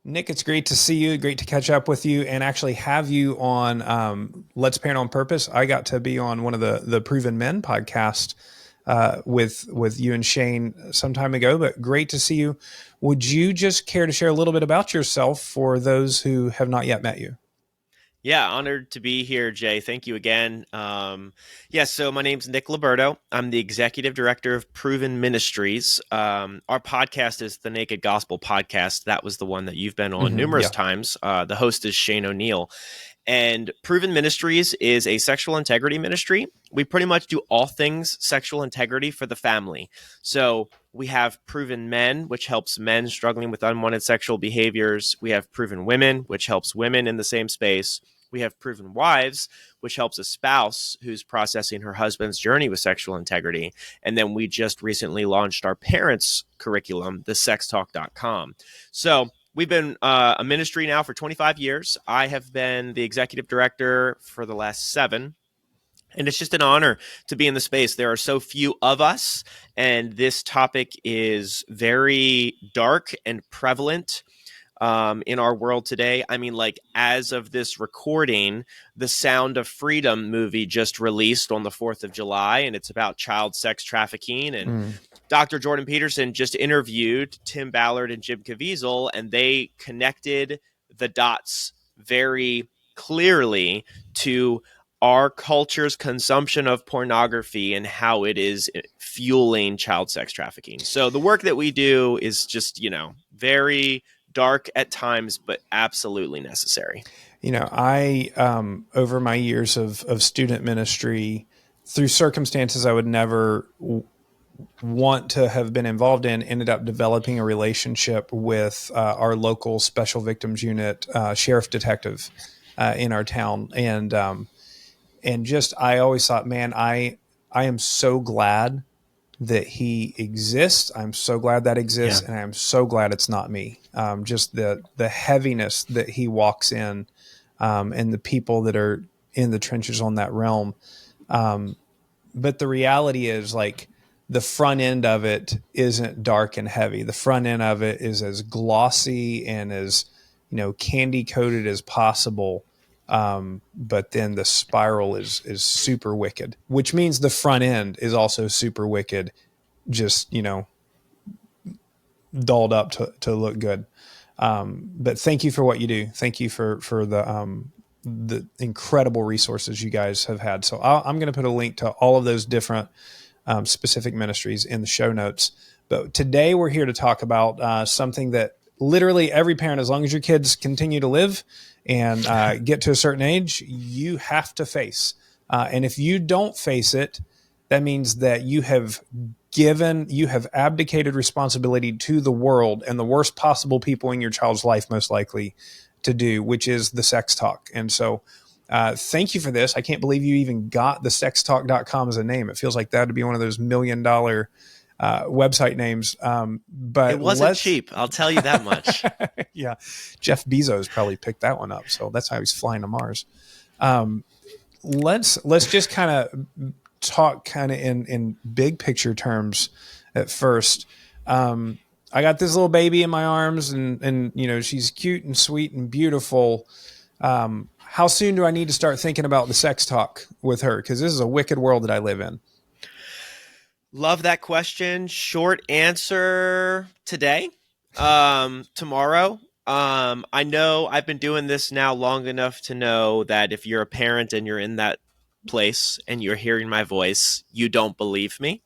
Nick, it's great to see you. Great to catch up with you and actually have you on Let's Parent on Purpose. I got to be on one of the Proven Men podcast with you and Shane some time ago, but great to see you. Would you just care to share a little bit about yourself for those who have not yet met you? Yeah, honored to be here, Jay. Thank you again. So my name's Nick Liberto. I'm the executive director of Proven Ministries. Our podcast is the Naked Gospel Podcast. That was the one that you've been on numerous Yeah. times. The host is Shane O'Neill. And Proven Ministries is a sexual integrity ministry. We pretty much do all things sexual integrity for the family. So we have Proven Men, which helps men struggling with unwanted sexual behaviors. We have Proven Women, which helps women in the same space. We have Proven Wives, which helps a spouse who's processing her husband's journey with sexual integrity. And then we just recently launched our parents' curriculum, thesextalk.com. So we've been a ministry now for 25 years. I have been the executive director for the last 7. And it's just an honor to be in the space. There are so few of us, and this topic is very dark and prevalent in our world today. I mean, like, as of this recording, the Sound of Freedom movie just released on the 4th of July, and it's about child sex trafficking. And Dr. Jordan Peterson just interviewed Tim Ballard and Jim Caviezel, and they connected the dots very clearly to our culture's consumption of pornography and how it is fueling child sex trafficking. So the work that we do is just, very dark at times, but absolutely necessary. I over my years of student ministry, through circumstances I would never want to have been involved in, ended up developing a relationship with our local special victims unit sheriff detective in our town, and just I always thought, man, I am so glad that he exists. I'm so glad that exists, and I'm so glad it's not me. Just the heaviness that he walks in, and the people that are in the trenches on that realm. But the reality is, like, the front end of it isn't dark and heavy. The front end of it is as glossy and as, candy coated as possible. But then the spiral is super wicked, which means the front end is also super wicked, just, dolled up to look good. But thank you for what you do. Thank you for the incredible resources you guys have had. So I'm going to put a link to all of those different specific ministries in the show notes. But today we're here to talk about something that literally every parent, as long as your kids continue to live and get to a certain age, you have to face. And if you don't face it, that means that you have abdicated responsibility to the world and the worst possible people in your child's life, most likely to do, which is the sex talk. And so thank you for this. I can't believe you even got the sextalk.com as a name. It feels like that would be one of those $1 million website names. But it wasn't cheap, I'll tell you that much. Yeah. Jeff Bezos probably picked that one up. So that's how he's flying to Mars. Let's just kind of talk kind of in big picture terms at first. I got this little baby in my arms, and she's cute and sweet and beautiful. How soon do I need to start thinking about the sex talk with her? Because this is a wicked world that I live in. Love that question. Short answer: today, tomorrow. I know I've been doing this now long enough to know that if you're a parent and you're in that place and you're hearing my voice, you don't believe me.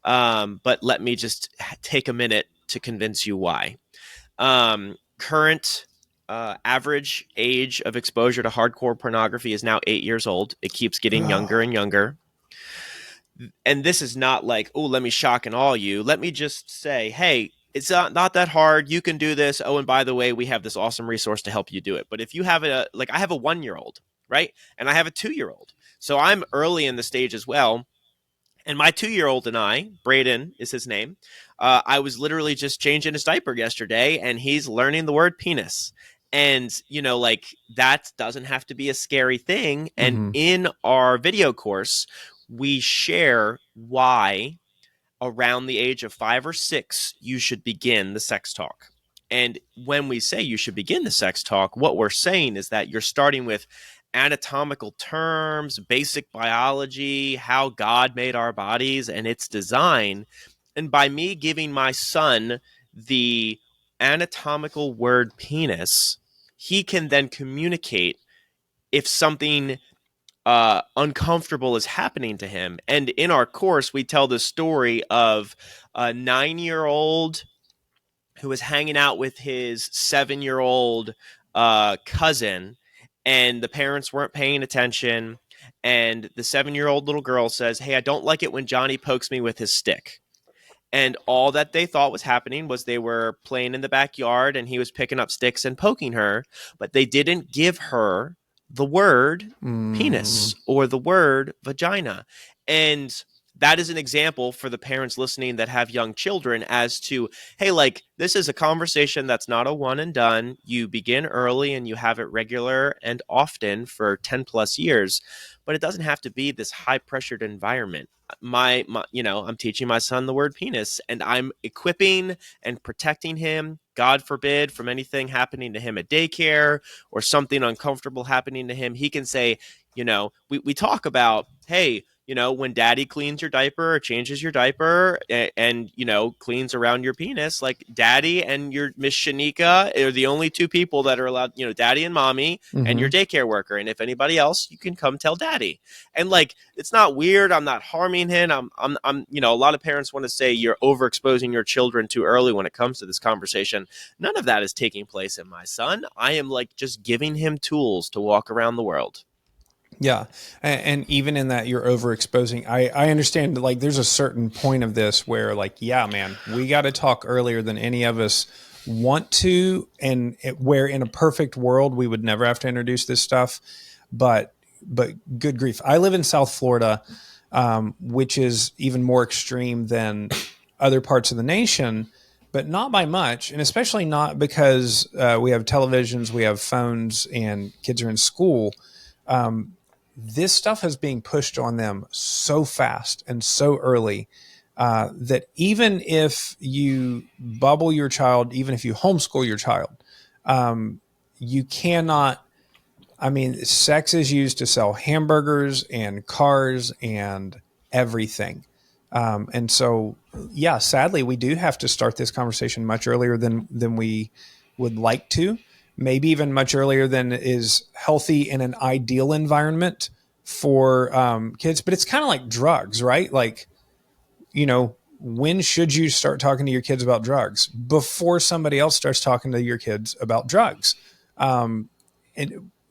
But let me just take a minute to convince you why. Current average age of exposure to hardcore pornography is now 8 years old. It keeps getting younger and younger. And this is not like, oh, let me shock and awe you. Let me just say, hey, it's not that hard. You can do this. Oh, and by the way, we have this awesome resource to help you do it. But if you have I have a 1-year-old, right? And I have a 2-year-old. So I'm early in the stage as well. And my 2-year-old and I, Braden is his name, I was literally just changing his diaper yesterday, and he's learning the word penis. And, that doesn't have to be a scary thing. And in our video course, we share why around the age of 5 or 6, you should begin the sex talk. And when we say you should begin the sex talk, what we're saying is that you're starting with anatomical terms, basic biology, how God made our bodies and its design. And by me giving my son the anatomical word penis, he can then communicate if something uncomfortable is happening to him. And in our course, we tell the story of a 9-year-old who was hanging out with his 7-year-old cousin, and the parents weren't paying attention. And the 7-year-old little girl says, "Hey, I don't like it when Johnny pokes me with his stick." And all that they thought was happening was they were playing in the backyard and he was picking up sticks and poking her, but they didn't give her the word Mm, penis or the word vagina. And that is an example for the parents listening that have young children as to, hey, like, this is a conversation that's not a one and done. You begin early and you have it regular and often for 10 plus years, but it doesn't have to be this high pressured environment. I'm teaching my son the word penis, and I'm equipping and protecting him, God forbid, from anything happening to him at daycare or something uncomfortable happening to him. He can say, we talk about, hey, when daddy cleans your diaper or changes your diaper and cleans around your penis, like daddy and your Miss Shanika are the only two people that are allowed, daddy and mommy and your mm-hmm. daycare worker. And if anybody else, you can come tell daddy. And like, it's not weird. I'm not harming him. A lot of parents want to say you're overexposing your children too early when it comes to this conversation. None of that is taking place in my son. I am like just giving him tools to walk around the world. Yeah. And even in that, you're overexposing. I understand, like, there's a certain point of this where, like, yeah, man, we got to talk earlier than any of us want to. And where in a perfect world, we would never have to introduce this stuff. But good grief. I live in South Florida, which is even more extreme than other parts of the nation, but not by much. And especially not because we have televisions, we have phones, and kids are in school. This stuff is being pushed on them so fast and so early that even if you bubble your child, even if you homeschool your child, you cannot. I mean, sex is used to sell hamburgers and cars and everything. And so, yeah, sadly, we do have to start this conversation much earlier than we would like to. Maybe even much earlier than is healthy in an ideal environment for kids. But it's kind of like drugs, right? Like, when should you start talking to your kids about drugs? Before somebody else starts talking to your kids about drugs. And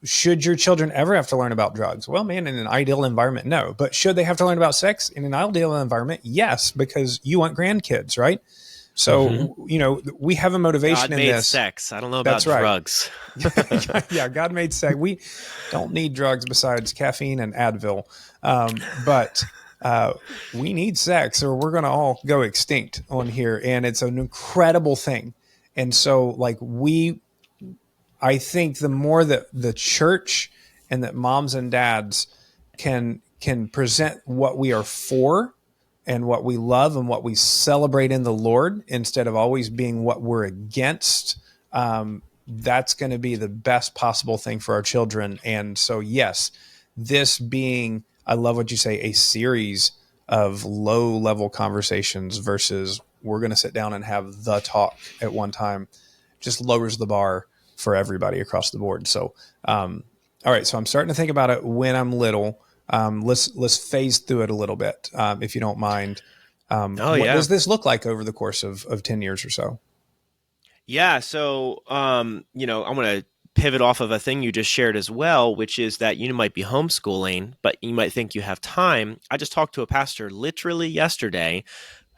should your children ever have to learn about drugs? Well, man, in an ideal environment, no. But should they have to learn about sex in an ideal environment? Yes, because you want grandkids, right? Mm-hmm. So, we have a motivation God in made this. sex. I don't know about That's right. drugs. Yeah, God made sex. We don't need drugs besides caffeine and Advil. But we need sex or we're going to all go extinct on here. And it's an incredible thing. And so, like, I think the more that the church and that moms and dads can present what we are for and what we love and what we celebrate in the Lord instead of always being what we're against, that's going to be the best possible thing for our children. And so, yes, this being, I love what you say, a series of low level conversations versus we're going to sit down and have the talk at one time just lowers the bar for everybody across the board. So, all right. So I'm starting to think about it when I'm little. Let's phase through it a little bit, if you don't mind. Oh What yeah. does this look like over the course of 10 years or so? Yeah, so I'm going to pivot off of a thing you just shared as well, which is that you might be homeschooling, but you might think you have time. I just talked to a pastor literally yesterday,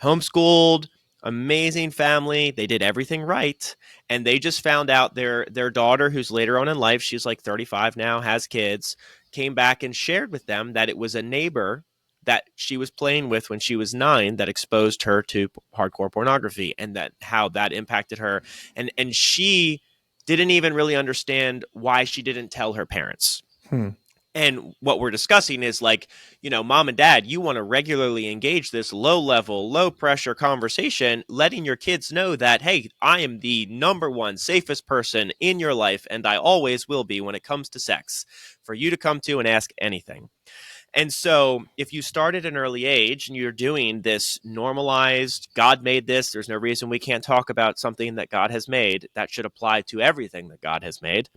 homeschooled, amazing family. They did everything right, and they just found out their daughter, who's later on in life, she's like 35 now, has kids, came back and shared with them that it was a neighbor that she was playing with when she was 9 that exposed her to hardcore pornography, and that how that impacted her, and she didn't even really understand why she didn't tell her parents. Hmm. And what we're discussing is like, mom and dad, you want to regularly engage this low level, low pressure conversation, letting your kids know that, hey, I am the number one safest person in your life, and I always will be when it comes to sex, for you to come to and ask anything. And so if you start at an early age and you're doing this normalized, God made this, there's no reason we can't talk about something that God has made, that should apply to everything that God has made.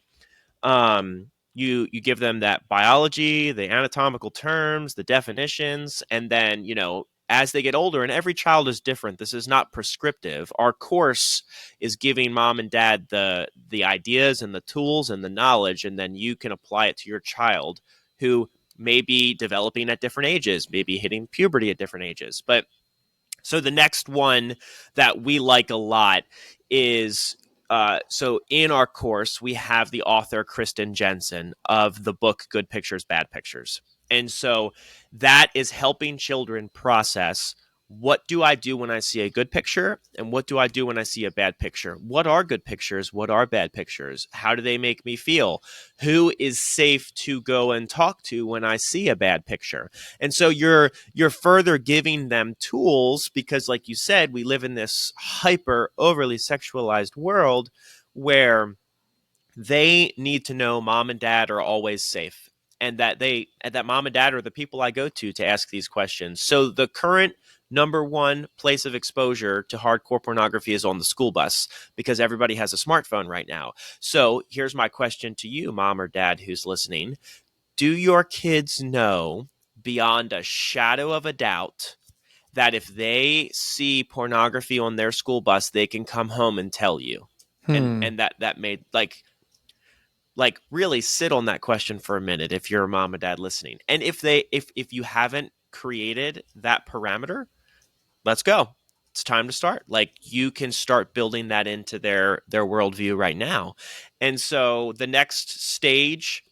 You give them that biology, the anatomical terms, the definitions, and then, as they get older, and every child is different, this is not prescriptive. Our course is giving mom and dad the ideas and the tools and the knowledge, and then you can apply it to your child, who may be developing at different ages, maybe hitting puberty at different ages. But so the next one that we like a lot is, so in our course, we have the author Kristen Jensen of the book Good Pictures, Bad Pictures. And so that is helping children process, what do I do when I see a good picture? And what do I do when I see a bad picture? What are good pictures? What are bad pictures? How do they make me feel? Who is safe to go and talk to when I see a bad picture? And so you're further giving them tools, because like you said, we live in this hyper overly sexualized world where they need to know mom and dad are always safe, and that mom and dad are the people I go to ask these questions. So the current number one place of exposure to hardcore pornography is on the school bus, because everybody has a smartphone right now. So here's my question to you, mom or dad who's listening. Do your kids know beyond a shadow of a doubt that if they see pornography on their school bus, they can come home and tell you? And Hmm. that made like really sit on that question for a minute if you're a mom and dad listening. And if you haven't created that parameter, let's go. It's time to start. Like, you can start building that into their worldview right now. And so the next stage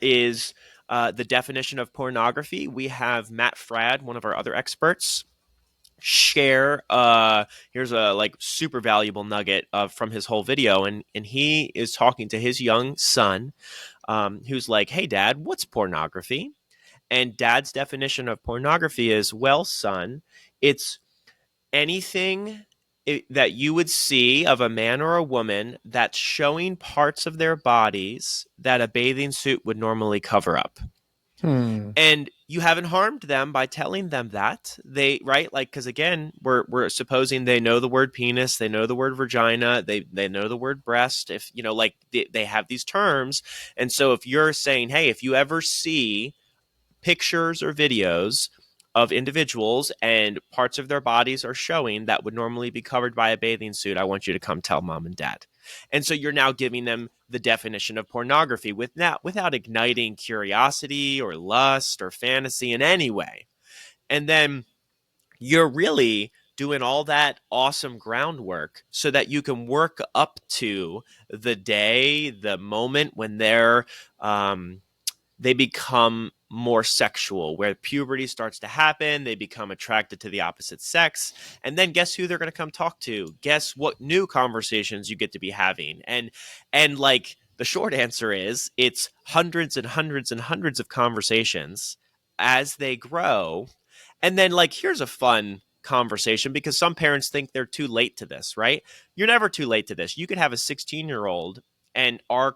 is the definition of pornography. We have Matt Fradd, one of our other experts, share here's a like super valuable nugget from his whole video, and he is talking to his young son, who's like, hey dad, what's pornography? And dad's definition of pornography is, well son, it's anything that you would see of a man or a woman that's showing parts of their bodies that a bathing suit would normally cover up. Hmm. And you haven't harmed them by telling them that. They, right, like, because again, we're supposing they know the word penis, they know the word vagina, they know the word breast, if like they have these terms. And so if you're saying, hey, if you ever see pictures or videos of individuals and parts of their bodies are showing that would normally be covered by a bathing suit, I want you to come tell mom and dad. And so you're now giving them the definition of pornography without igniting curiosity or lust or fantasy in any way. And then you're really doing all that awesome groundwork so that you can work up to the day, the moment when they become more sexual, where puberty starts to happen, they become attracted to the opposite sex, and then guess who they're going to come talk to? Guess what new conversations you get to be having? And like, the short answer is, it's hundreds and hundreds and hundreds of conversations as they grow. And then, like, here's a fun conversation, because some parents think they're too late to this, right? You're never too late to this. You could have a 16-year-old, and our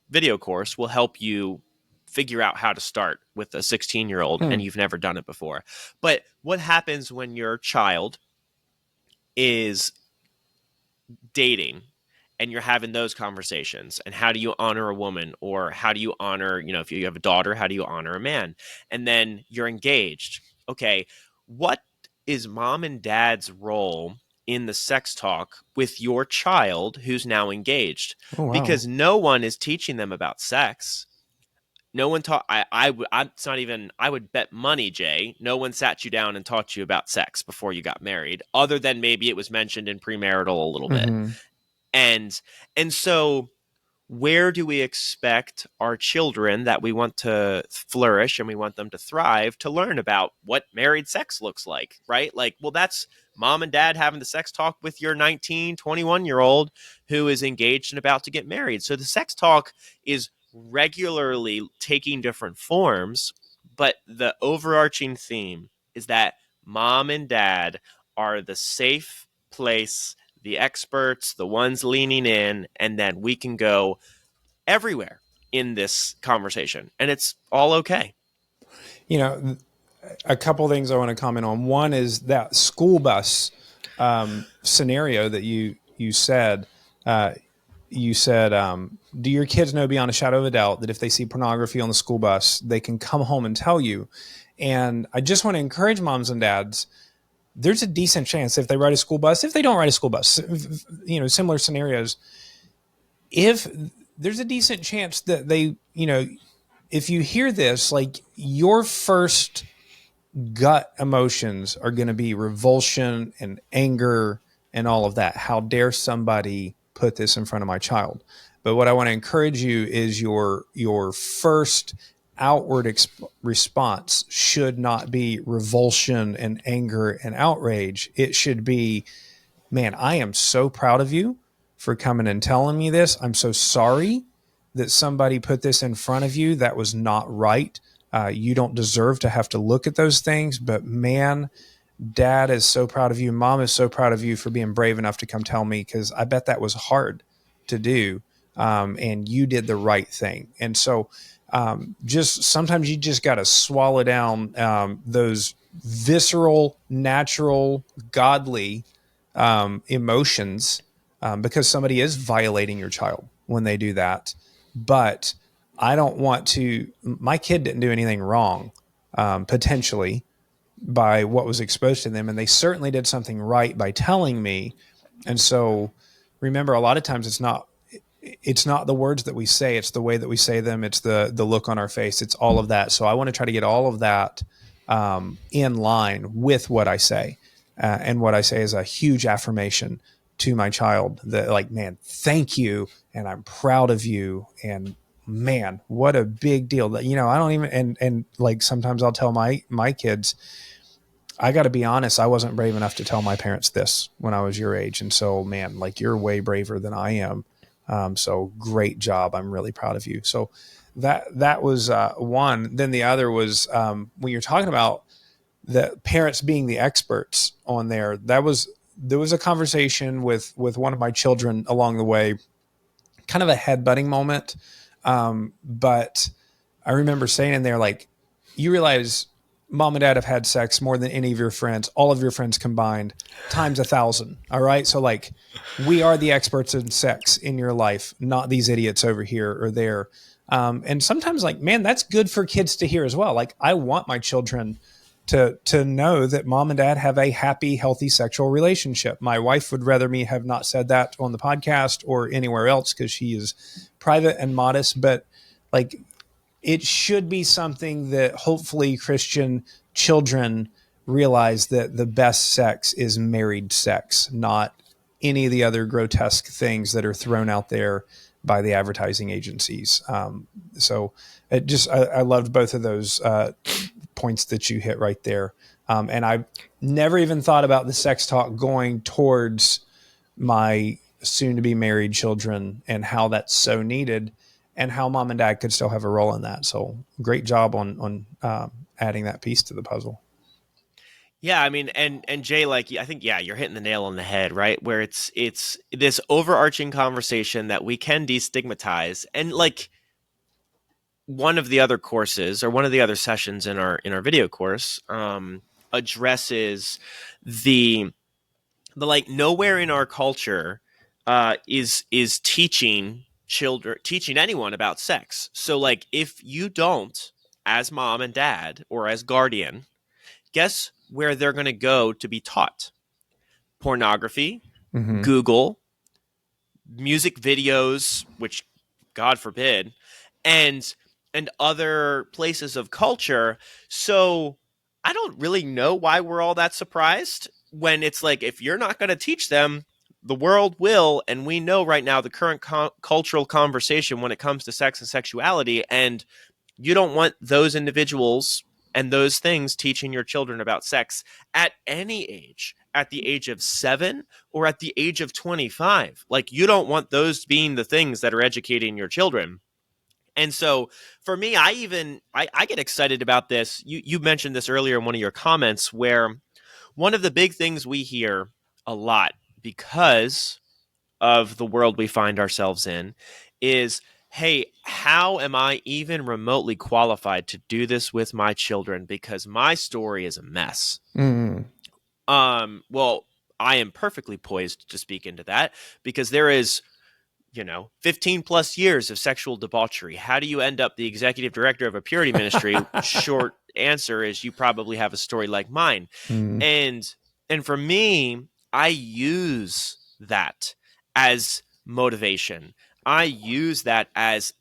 video course will help you figure out how to start with a 16-year-old Hmm. and you've never done it before. But what happens when your child is dating and you're having those conversations, and how do you honor a woman, or how do you honor, if you have a daughter, how do you honor a man? And then you're engaged. Okay, what is mom and dad's role in the sex talk with your child who's now engaged? Oh wow. Because no one is teaching them about sex. No one taught. I'm it's not even. I would bet money, Jay. No one sat you down and taught you about sex before you got married, other than maybe it was mentioned in premarital a little bit. Mm-hmm. And and so, where do we expect our children that we want to flourish and we want them to thrive to learn about what married sex looks like, right? Like, well, that's mom and dad having the sex talk with your 19, 21-year-old who is engaged and about to get married. So the sex talk is regularly taking different forms, but the overarching theme is that mom and dad are the safe place, the experts, the ones leaning in, and then we can go everywhere in this conversation, and it's all okay. You know, a couple things I want to comment on. One is that school bus scenario that you said. You said, do your kids know beyond a shadow of a doubt that if they see pornography on the school bus, they can come home and tell you? And I just want to encourage moms and dads. There's a decent chance if they ride a school bus, if they don't ride a school bus, you know, similar scenarios, if there's a decent chance that they, you know, if you hear this, like your first gut emotions are going to be revulsion and anger and all of that. How dare somebody put this in front of my child? But what I want to encourage you is your first outward response should not be revulsion and anger and outrage. It should be, man, I am so proud of you for coming and telling me this. I'm so sorry that somebody put this in front of you. That was not right. You don't deserve to have to look at those things, but man, dad is so proud of you. Mom is so proud of you for being brave enough to come tell me, because I bet that was hard to do. And you did the right thing. And so just sometimes you just got to swallow down those visceral, natural, godly emotions because somebody is violating your child when they do that. But I don't want to, my kid didn't do anything wrong, potentially, by what was exposed to them. And they certainly did something right by telling me. And so remember, a lot of times it's not the words that we say, it's the way that we say them. It's the look on our face. It's all of that. So I want to try to get all of that in line with what I say. And what I say is a huge affirmation to my child that, like, man, thank you. And I'm proud of you. And man, what a big deal that, you know, I don't even, and like, sometimes I'll tell my kids, I got to be honest, I wasn't brave enough to tell my parents this when I was your age. And so, man, like, you're way braver than I am. So great job. I'm really proud of you. So that was one. Then the other was when you're talking about the parents being the experts on there, there was a conversation with one of my children along the way, kind of a headbutting moment. But I remember saying in there, like, you realize mom and dad have had sex more than any of your friends, all of your friends combined, times 1,000. All right. So, like, we are the experts in sex in your life, not these idiots over here or there. And sometimes, like, man, that's good for kids to hear as well. Like, I want my children to know that mom and dad have a happy, healthy sexual relationship. My wife would rather me have not said that on the podcast or anywhere else because she is private and modest, but like, it should be something that hopefully Christian children realize, that the best sex is married sex, not any of the other grotesque things that are thrown out there by the advertising agencies. So I loved both of those points that you hit right there. And I never even thought about the sex talk going towards my soon to be married children and how that's so needed and how mom and dad could still have a role in that. So great job on adding that piece to the puzzle. Yeah, I mean, and Jay, like, I think, yeah, you're hitting the nail on the head, right? Where it's this overarching conversation that we can destigmatize, and like, one of the other courses or one of the other sessions in our video course addresses the like, nowhere in our culture is teaching anyone about sex. So, like, if you don't, as mom and dad or as guardian, guess where they're going to go to be taught? Pornography, Mm-hmm. Google, music videos, which God forbid, and other places of culture. So I don't really know why we're all that surprised when it's like, if you're not going to teach them, the world will. And we know right now the current cultural conversation when it comes to sex and sexuality, and you don't want those individuals and those things teaching your children about sex at any age, at the age of 7 or at the age of 25. Like, you don't want those being the things that are educating your children. And so for me, I get excited about this. You mentioned this earlier in one of your comments, where one of the big things we hear a lot because of the world we find ourselves in is, hey, how am I even remotely qualified to do this with my children, because my story is a mess? Mm. Well, I am perfectly poised to speak into that, because there is, 15 plus years of sexual debauchery. How do you end up the executive director of a purity ministry? Short answer is you probably have a story like mine. Mm. And for me, I use that as motivation. I use that as,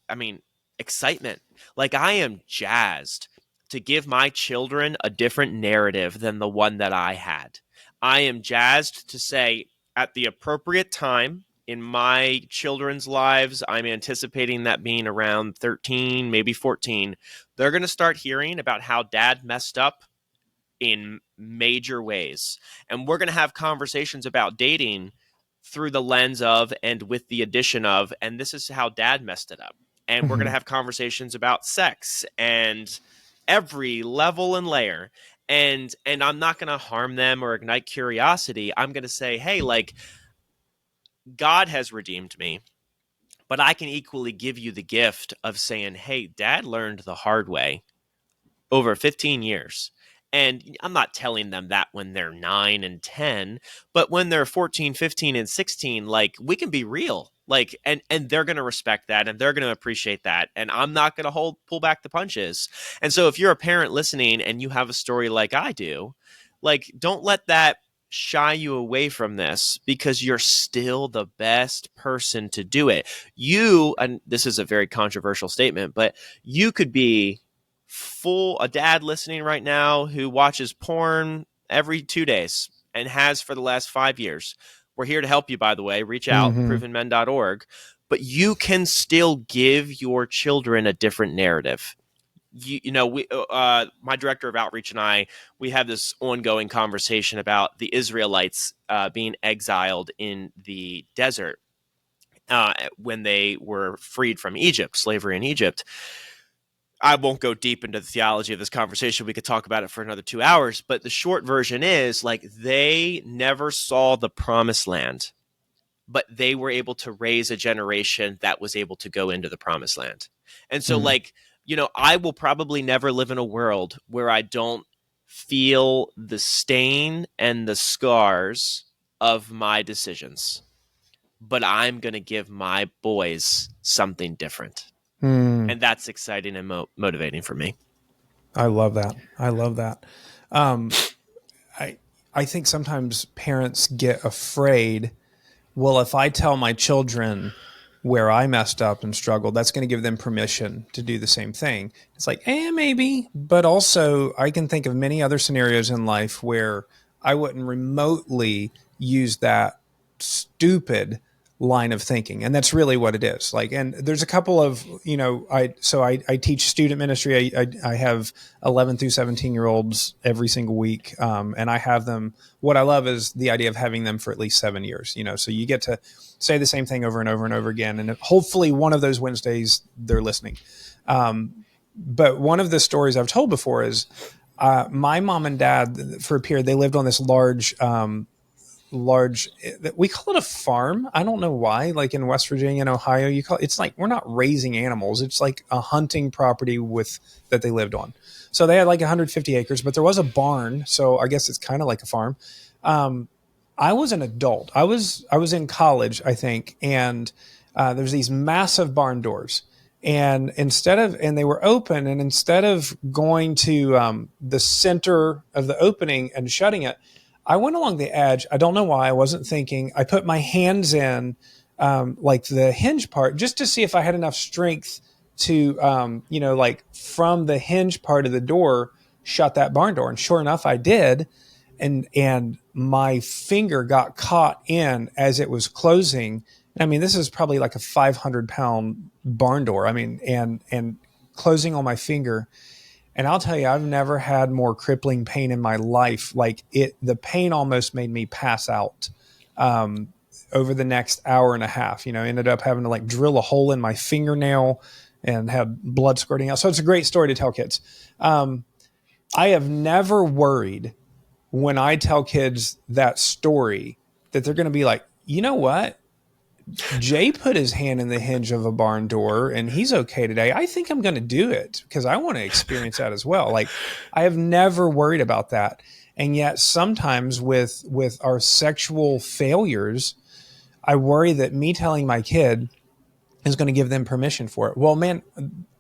excitement. Like, I am jazzed to give my children a different narrative than the one that I had. I am jazzed to say, at the appropriate time in my children's lives, I'm anticipating that being around 13, maybe 14, they're going to start hearing about how dad messed up in major ways. And we're going to have conversations about dating through the lens of and with the addition of, and this is how dad messed it up. And we're going to Mhm. have conversations about sex and every level and layer. And I'm not going to harm them or ignite curiosity. I'm going to say, hey, like, God has redeemed me, but I can equally give you the gift of saying, hey, dad learned the hard way over 15 years. And I'm not telling them that when they're 9 and 10, but when they're 14, 15, and 16, like, we can be real. Like, and they're going to respect that, and they're going to appreciate that. And I'm not going to pull back the punches. And so if you're a parent listening and you have a story like I do, like, don't let that shy you away from this, because you're still the best person to do it. And this is a very controversial statement, but you could be a dad listening right now who watches porn every 2 days and has for the last 5 years. We're here to help you, by the way. Reach out, Mhm. provenmen.org. But you can still give your children a different narrative. My director of outreach and we have this ongoing conversation about the Israelites being exiled in the desert when they were freed from Egypt, slavery in Egypt. I won't go deep into the theology of this conversation. We could talk about it for another 2 hours. But the short version is, like, they never saw the promised land, but they were able to raise a generation that was able to go into the promised land. And so, Mm. like, I will probably never live in a world where I don't feel the stain and the scars of my decisions. But I'm going to give my boys something different. Mm. And that's exciting and motivating for me. I love that. I love that. Um, I I think sometimes parents get afraid. Well, if I tell my children where I messed up and struggled, that's going to give them permission to do the same thing. It's like, maybe, but also I can think of many other scenarios in life where I wouldn't remotely use that stupid line of thinking, and that's really what it is. Like, and there's a couple of, I teach student ministry. I have 11 through 17-year-olds every single week, and I have them. What I love is the idea of having them for at least 7 years. So you get to say the same thing over and over and over again, and hopefully one of those Wednesdays they're listening. But one of the stories I've told before is my mom and dad, for a period, they lived on this large, we call it a farm. I don't know why. Like in West Virginia and Ohio, it's like, we're not raising animals. It's like a hunting property that they lived on. So they had like 150 acres, but there was a barn. So I guess it's kind of like a farm. I was an adult. I was in college, I think, and there's these massive barn doors. And they were open, and instead of going to the center of the opening and shutting it, I went along the edge. I don't know why. I wasn't thinking. I put my hands in, like the hinge part, just to see if I had enough strength to, like from the hinge part of the door, shut that barn door. And sure enough, I did. And my finger got caught in as it was closing. I mean, this is probably like a 500-pound barn door. I mean, and closing on my finger. And I'll tell you, I've never had more crippling pain in my life. Like the pain almost made me pass out over the next hour and a half. Ended up having to like drill a hole in my fingernail and had blood squirting out. So it's a great story to tell kids. I have never worried when I tell kids that story that they're going to be like, you know what? Jay put his hand in the hinge of a barn door and he's okay today. I think I'm going to do it because I want to experience that as well. Like, I have never worried about that. And yet sometimes with our sexual failures, I worry that me telling my kid is going to give them permission for it. Well, man,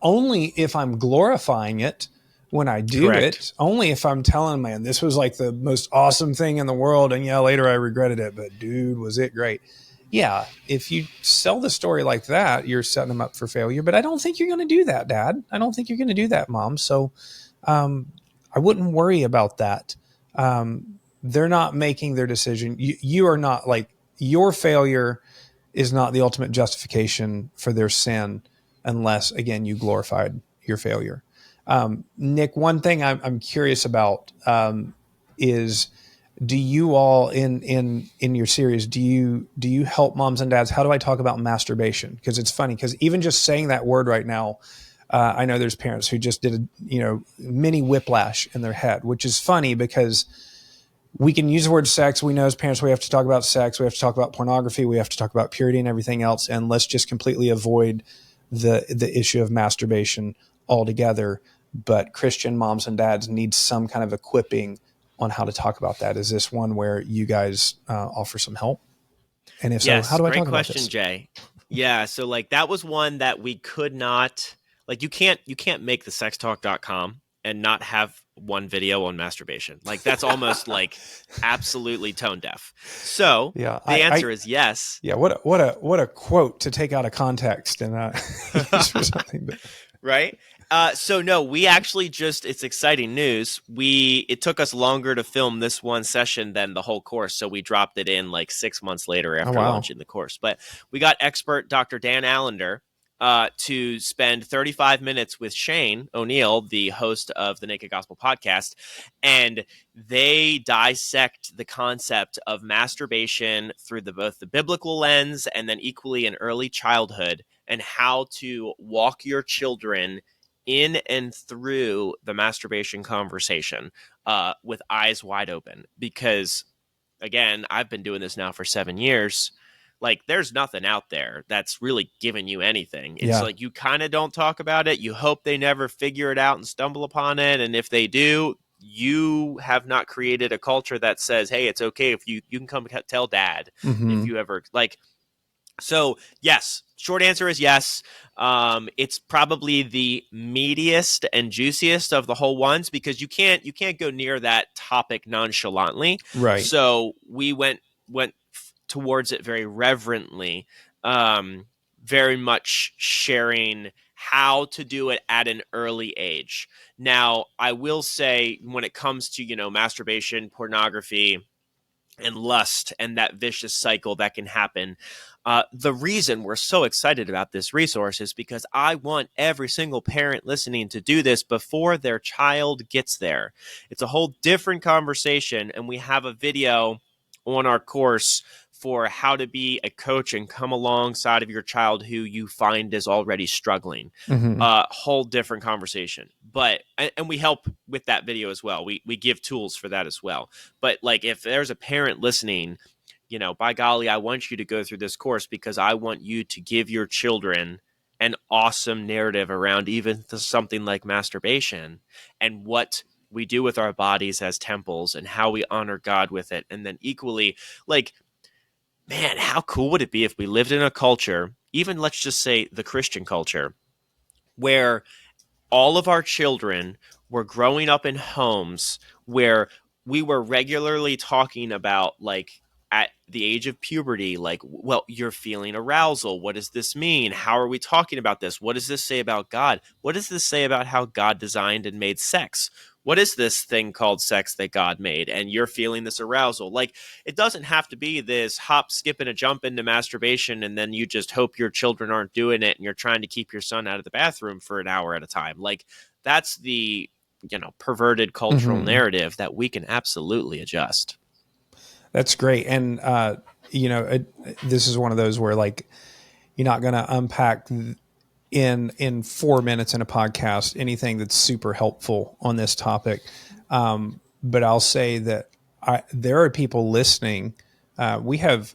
only if I'm glorifying it when I do Correct. it, only if I'm telling, man, this was like the most awesome thing in the world. And yeah, later I regretted it, but dude, was it great. Yeah, if you sell the story like that, you're setting them up for failure. But I don't think you're going to do that, Dad. I don't think you're going to do that, Mom. So I wouldn't worry about that. They're not making their decision. You are not, like, your failure is not the ultimate justification for their sin unless, again, you glorified your failure. Nick, one thing I'm curious about is, do you all in your series, do you help moms and dads? How do I talk about masturbation? Because it's funny, because even just saying that word right now, I know there's parents who just did a mini whiplash in their head, which is funny because we can use the word sex. We know as parents we have to talk about sex, we have to talk about pornography, we have to talk about purity and everything else, and let's just completely avoid the issue of masturbation altogether. But Christian moms and dads need some kind of equipping on how to talk about that. Is this one where you guys offer some help? And if so, how Yes, do I great talk about question, this? Jay. Yeah, so like that was one that we could not, like, you can't make the sextalk.com and not have one video on masturbation. Like, that's almost like absolutely tone deaf. So Yeah, the answer is yes. yeah. What a quote to take out of context and use for something. But Right? So no, we actually it's exciting news. It took us longer to film this one session than the whole course. So we dropped it in like 6 months later oh after wow, launching the course. But we got expert Dr. Dan Allender to spend 35 minutes with Shane O'Neill, the host of the Naked Gospel podcast. And they dissect the concept of masturbation through both the biblical lens and then equally in early childhood, and how to walk your children in and through the masturbation conversation with eyes wide open. Because, again, I've been doing this now for 7 years. Like, there's nothing out there that's really giving you anything. It's yeah, like you kind of don't talk about it. You hope they never figure it out and stumble upon it. And if they do, you have not created a culture that says, hey, it's okay if you can come tell dad if mm-hmm. you ever, like. So yes, short answer is yes. It's probably the meatiest and juiciest of the whole ones, because you can't go near that topic nonchalantly. Right. So we went towards it very reverently, very much sharing how to do it at an early age. Now, I will say, when it comes to masturbation, pornography, and lust, and that vicious cycle that can happen. The reason we're so excited about this resource is because I want every single parent listening to do this before their child gets there. It's a whole different conversation, and we have a video on our course for how to be a coach and come alongside of your child who you find is already struggling. Mm-hmm. Whole different conversation. But and we help with that video as well. We give tools for that as well. But like, if there's a parent listening, by golly, I want you to go through this course because I want you to give your children an awesome narrative around even something like masturbation and what we do with our bodies as temples and how we honor God with it. And then equally, like, man, how cool would it be if we lived in a culture, even let's just say the Christian culture, where all of our children were growing up in homes where we were regularly talking about, like, at the age of puberty, like, well, you're feeling arousal. What does this mean? How are we talking about this? What does this say about God? What does this say about how God designed and made sex? What is this thing called sex that God made? And you're feeling this arousal. Like, it doesn't have to be this hop, skip, and a jump into masturbation, and then you just hope your children aren't doing it and you're trying to keep your son out of the bathroom for an hour at a time. Like, that's the perverted cultural Mm-hmm. narrative that we can absolutely adjust. That's great. And this is one of those where, like, you're not going to unpack in 4 minutes in a podcast anything that's super helpful on this topic. But I'll say that there are people listening. We have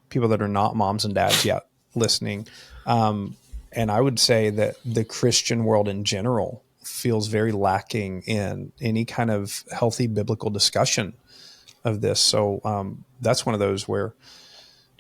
people that are not moms and dads yet listening. And I would say that the Christian world in general feels very lacking in any kind of healthy biblical discussion of this. So that's one of those where,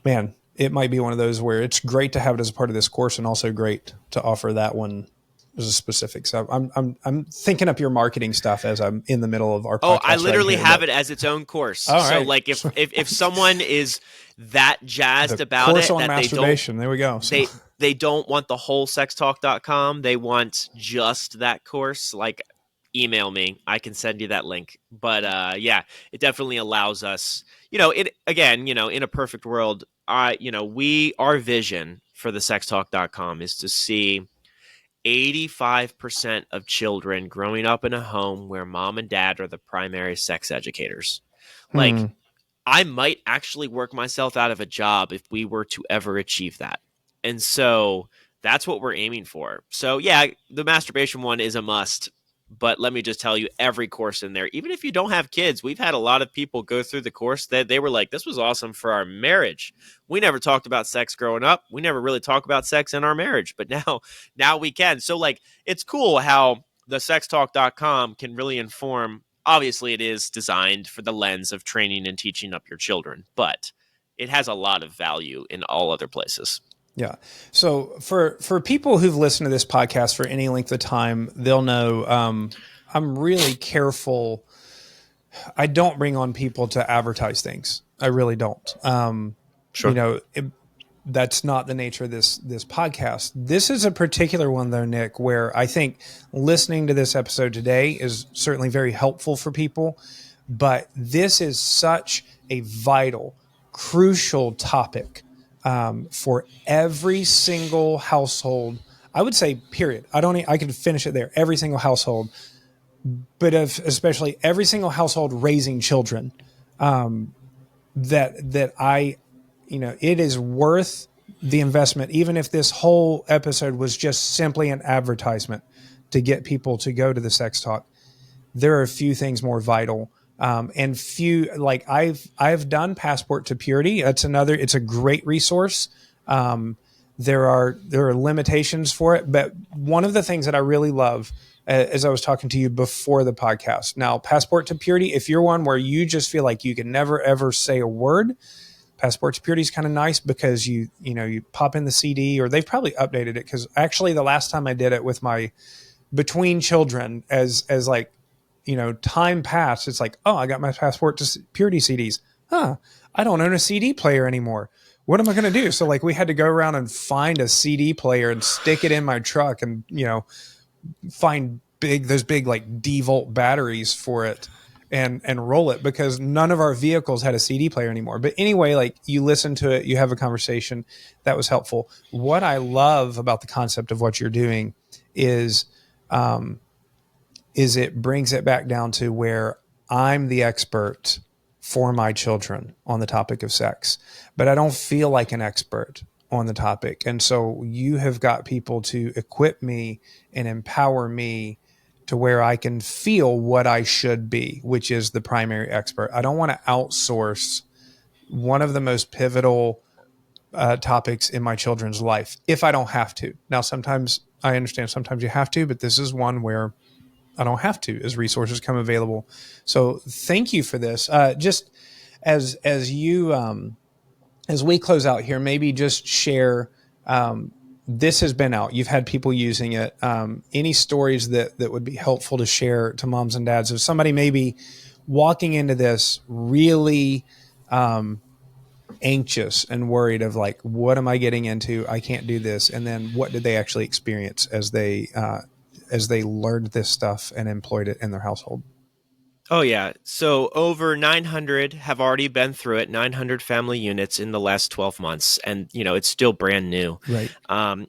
man, it might be one of those where it's great to have it as a part of this course, and also great to offer that one as a specific. So I'm thinking up your marketing stuff as I'm in the middle of our podcast. Oh, I literally have it as its own course. So right. like if someone is that jazzed the about course it on that masturbation, there we go. So. They don't want the whole sextalk.com, they want just that course, like email me. I can send you that link. But yeah, it definitely allows us, it again, in a perfect world, our vision for the sextalk.com is to see 85% of children growing up in a home where mom and dad are the primary sex educators. Like, I might actually work myself out of a job if we were to ever achieve that. And so that's what we're aiming for. So yeah, the masturbation one is a must. But let me just tell you, every course in there, even if you don't have kids, we've had a lot of people go through the course that they were like, this was awesome for our marriage. We never talked about sex growing up. We never really talked about sex in our marriage, but now we can. So like, it's cool how the sextalk.com can really inform. Obviously, it is designed for the lens of training and teaching up your children, but it has a lot of value in all other places. Yeah. So for people who've listened to this podcast for any length of time, they'll know I'm really careful. I don't bring on people to advertise things. I really don't. Sure. That's not the nature of this podcast. This is a particular one, though, Nick, where I think listening to this episode today is certainly very helpful for people. But this is such a vital, crucial topic for every single household. I would say, period. I could finish it there. Every single household, but especially every single household raising children. It is worth the investment, even if this whole episode was just simply an advertisement to get people to go to the Sex Talk. There are a few things more vital. And few, like I've done Passport to Purity. It's a great resource. There are limitations for it, but one of the things that I really love, as I was talking to you before the podcast, now Passport to Purity, if you're one where you just feel like you can never ever say a word, Passport to Purity is kind of nice because you pop in the CD, or they've probably updated it, because actually the last time I did it with my between children, as like, time passed, it's like, oh, I got my Passport to Purity CDs. I don't own a CD player anymore. What am I going to do? So like we had to go around and find a CD player and stick it in my truck, and, find those big like D-volt batteries for it and roll it, because none of our vehicles had a CD player anymore. But anyway, like you listen to it, you have a conversation. That was helpful. What I love about the concept of what you're doing is it brings it back down to where I'm the expert for my children on the topic of sex, but I don't feel like an expert on the topic. And so you have got people to equip me and empower me to where I can feel what I should be, which is the primary expert. I don't want to outsource one of the most pivotal topics in my children's life if I don't have to. Now, sometimes I understand sometimes you have to, but this is one where I don't have to as resources come available. So thank you for this. Just as you as we close out here, maybe just share, this has been out. You've had people using it. Any stories that would be helpful to share to moms and dads of somebody maybe walking into this really anxious and worried of like, what am I getting into? I can't do this. And then what did they actually experience as they learned this stuff and employed it in their household? Oh, yeah. So over 900 have already been through it, 900 family units in the last 12 months. And, it's still brand new. Right.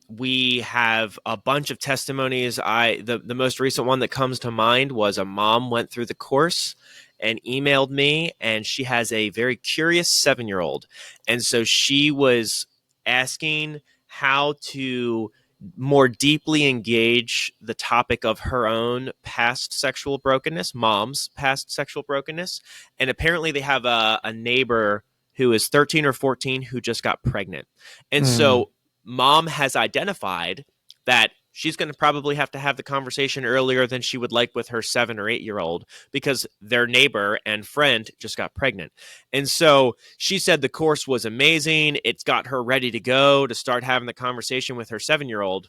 We have a bunch of testimonies. The most recent one that comes to mind was a mom went through the course and emailed me, and she has a very curious 7-year-old. And so she was asking how to more deeply engage the topic of her own past sexual brokenness, mom's past sexual brokenness. And apparently they have a neighbor who is 13 or 14 who just got pregnant. And Mm. so mom has identified that she's going to probably have to have the conversation earlier than she would like with her 7 or 8 year old because their neighbor and friend just got pregnant. And so she said the course was amazing. It's got her ready to go to start having the conversation with her 7 year old.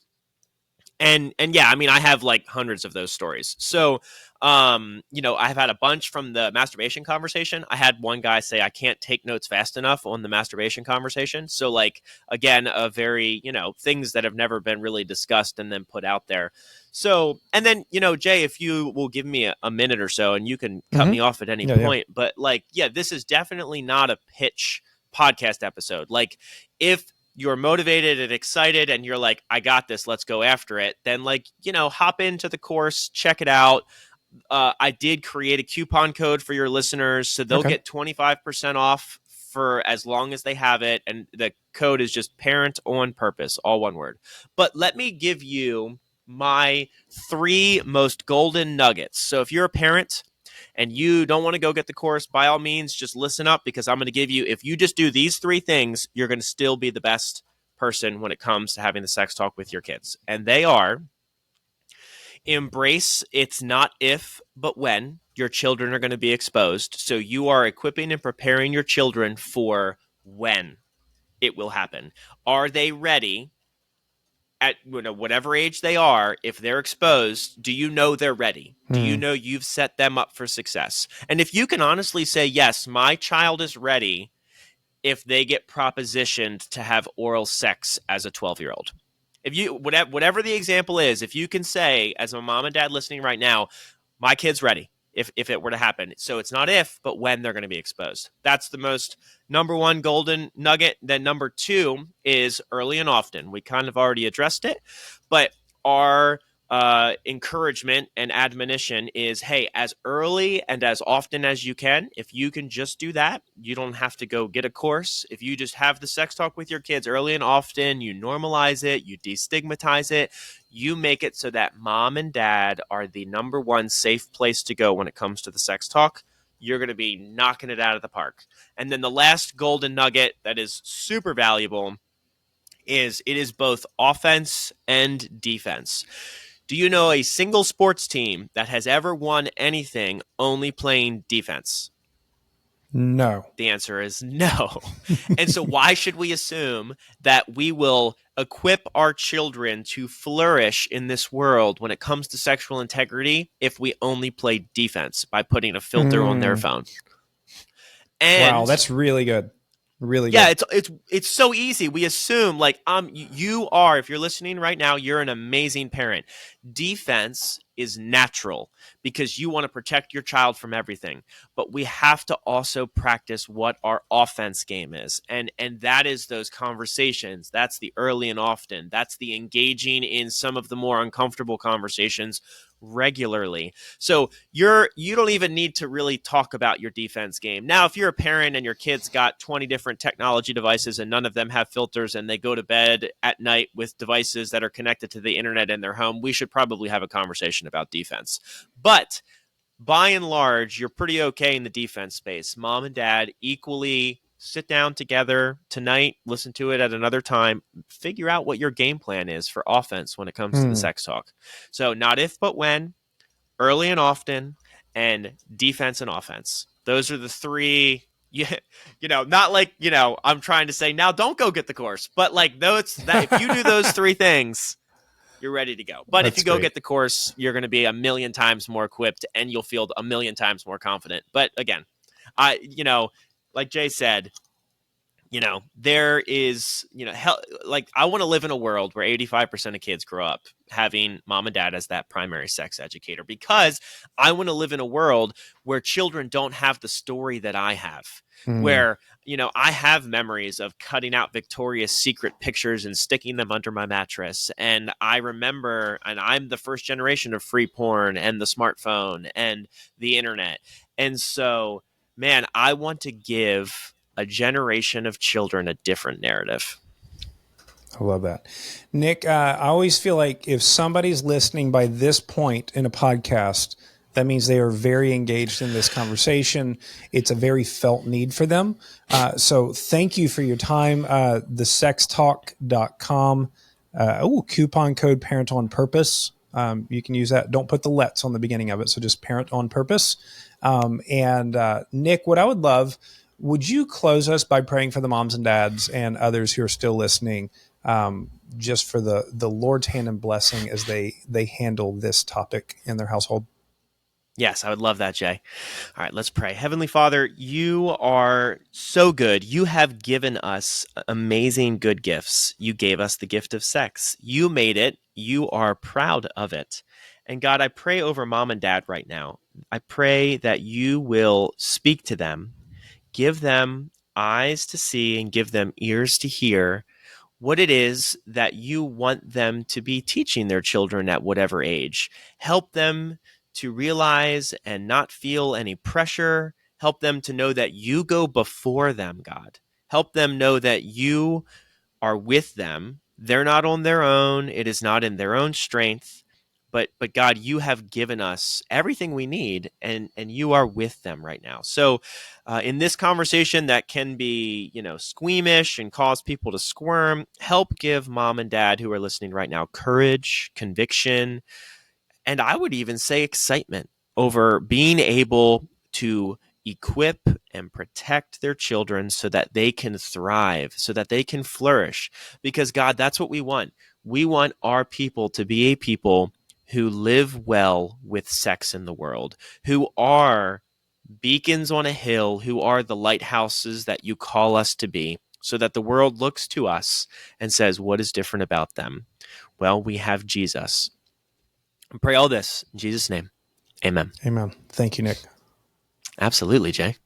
And yeah, I mean, I have like hundreds of those stories. So, I've had a bunch from the masturbation conversation. I had one guy say I can't take notes fast enough on the masturbation conversation. So, like, again, a very, things that have never been really discussed and then put out there. So, and then, Jay, if you will give me a minute or so, and you can cut me Mm-hmm. off at any Yeah, yeah. point, but like, yeah, this is definitely not a pitch podcast episode. Like, if you're motivated and excited and you're like, I got this, let's go after it, then like, hop into the course, check it out. I did create a coupon code for your listeners, so they'll Okay. get 25% off for as long as they have it. And the code is just parent on purpose, all one word. But let me give you my 3 most golden nuggets. So if you're a parent and you don't want to go get the course, by all means, just listen up because I'm going to give you, if you just do these 3 things, you're going to still be the best person when it comes to having the sex talk with your kids. And they are: embrace it's not if, but when your children are going to be exposed. So you are equipping and preparing your children for when it will happen. Are they ready? At whatever age they are, if they're exposed, do you know they're ready? Do you Mm. know you've set them up for success? And if you can honestly say, yes, my child is ready if they get propositioned to have oral sex as a 12-year-old. If you, whatever the example is, if you can say, as a mom and dad listening right now, my kid's ready if it were to happen. So it's not if, but when they're going to be exposed. That's the most number one golden nugget. Then number 2 is early and often. We kind of already addressed it, but our encouragement and admonition is, hey, as early and as often as you can. If you can just do that, you don't have to go get a course. If you just have the sex talk with your kids early and often, you normalize it, you destigmatize it, you make it so that mom and dad are the number one safe place to go when it comes to the sex talk, you're going to be knocking it out of the park. And then the last golden nugget that is super valuable is it is both offense and defense. Do you know a single sports team that has ever won anything only playing defense? No. The answer is no. And so why should we assume that we will equip our children to flourish in this world when it comes to sexual integrity if we only play defense by putting a filter on their Mm. phone? Wow, And that's really good. Really yeah, good. it's so easy. We assume like you are, if you're listening right now, you're an amazing parent. Defense is natural because you want to protect your child from everything. But we have to also practice what our offense game is. And that is those conversations. That's the early and often. That's the engaging in some of the more uncomfortable conversations regularly. So you don't even need to really talk about your defense game. Now, if you're a parent and your kid's got 20 different technology devices and none of them have filters and they go to bed at night with devices that are connected to the internet in their home, we should probably have a conversation about defense. But by and large, you're pretty okay in the defense space. Mom and dad equally sit down together tonight, listen to it at another time, figure out what your game plan is for offense when it comes to the Mm. sex talk. So, not if, but when, early and often, and defense and offense. Those are the 3. Not like, I'm trying to say now don't go get the course, but like those that if you do those 3 things, you're ready to go. But if you That's go great. get the course, you're going to be a million times more equipped and you'll feel a million times more confident. But again, like Jay said, there is, like I want to live in a world where 85% of kids grow up having mom and dad as that primary sex educator, because I want to live in a world where children don't have the story that I have, Mm. where, I have memories of cutting out Victoria's Secret pictures and sticking them under my mattress. And I remember, and I'm the first generation of free porn and the smartphone and the internet. And so, man, I want to give a generation of children a different narrative. I love that. Nick, I always feel like if somebody's listening by this point in a podcast, that means they are very engaged in this conversation. It's a very felt need for them. So thank you for your time. Thesextalk.com. Coupon code parent on purpose. You can use that. Don't put the let's on the beginning of it. So just parent on purpose. Nick, what I would love, would you close us by praying for the moms and dads and others who are still listening, just for the Lord's hand and blessing as they handle this topic in their household? Yes, I would love that, Jay. All right, let's pray. Heavenly Father, you are so good. You have given us amazing good gifts. You gave us the gift of sex. You made it. You are proud of it. And God, I pray over mom and dad right now. I pray that you will speak to them, give them eyes to see, and give them ears to hear what it is that you want them to be teaching their children at whatever age. Help them to realize and not feel any pressure. Help them to know that you go before them, God. Help them know that you are with them. They're not on their own. It is not in their own strength. But God, you have given us everything we need, and you are with them right now. So in this conversation that can be, squeamish and cause people to squirm, help give mom and dad who are listening right now courage, conviction, and I would even say excitement over being able to equip and protect their children so that they can thrive, so that they can flourish. Because God, that's what we want. We want our people to be a people who live well with sex in the world, who are beacons on a hill, who are the lighthouses that you call us to be, so that the world looks to us and says, what is different about them? Well, we have Jesus. And pray all this in Jesus' name. Amen. Amen. Thank you, Nick. Absolutely, Jay.